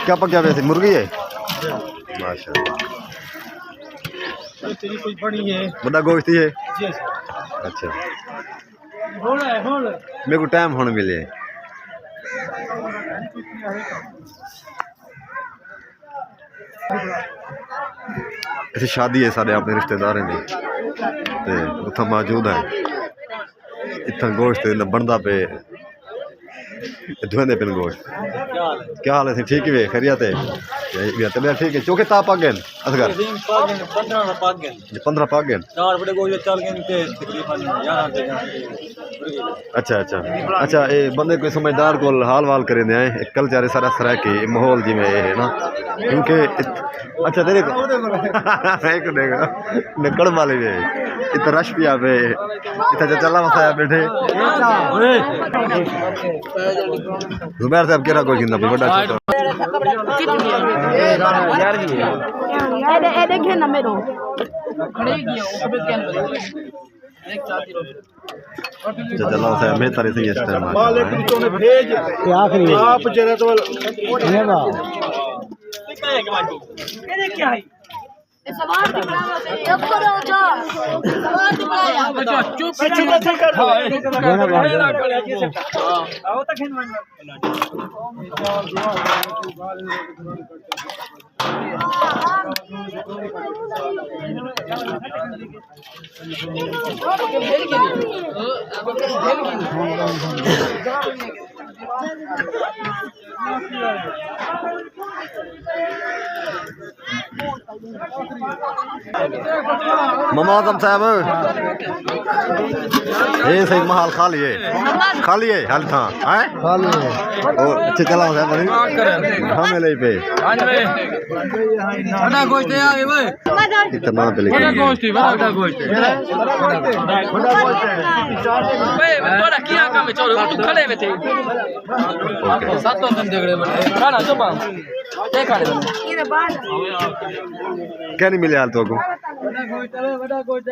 क्या पक गया वैसे मुर्गी है माशाल्लाह बड़ा गोश्त ही है अच्छा मेरे को टाइम होने मिले ऐसी शादी है सारे अपने रिश्तेदार ने उतना मौजूद है इतना गोश्त बनता पे धुएंदे पिन गोश्त क्या हाल है ठीक है खैरियत है तबीयत ठीक है चौके ताप आ गए असगर 15 पाक गए अच्छा अच्छा अच्छा ये बंदे कोई समझदार को हाल वाल करे दे कल चारे सारा सरा के माहौल जिमें है ना क्योंकि अच्छा तेरे को निकल वाले में इतना रश पिया पे इतना चला मसाया बैठे जुबैर साहब केरा कोई जिंदा बड़ा यार जी ए देखे ना मेरो खड़े गया चला साहब मैं तारे से इस टाइम मालिक तो ने भेज आखिरी आप जरा तो ये ना ये क्या है सवार दिखावा से अब करो जा सवार दिखाया अच्छा चुप पीछे नहीं कर आओ तक ममाज़म साहब ये सही महल खाली है हाल था हैं खाली है ओ अच्छा चला साहब हमें ले पे बड़ा गोश्त है आगे भाई इतना पे लेके बड़ा गोश्त भाई बड़ा किया काम है चलो तू खड़े में थे सातों दिन देख रहे बड़े खाना चुप क्या खा रहे क्या नहीं मिले हाल तो को बड़ा गोश्त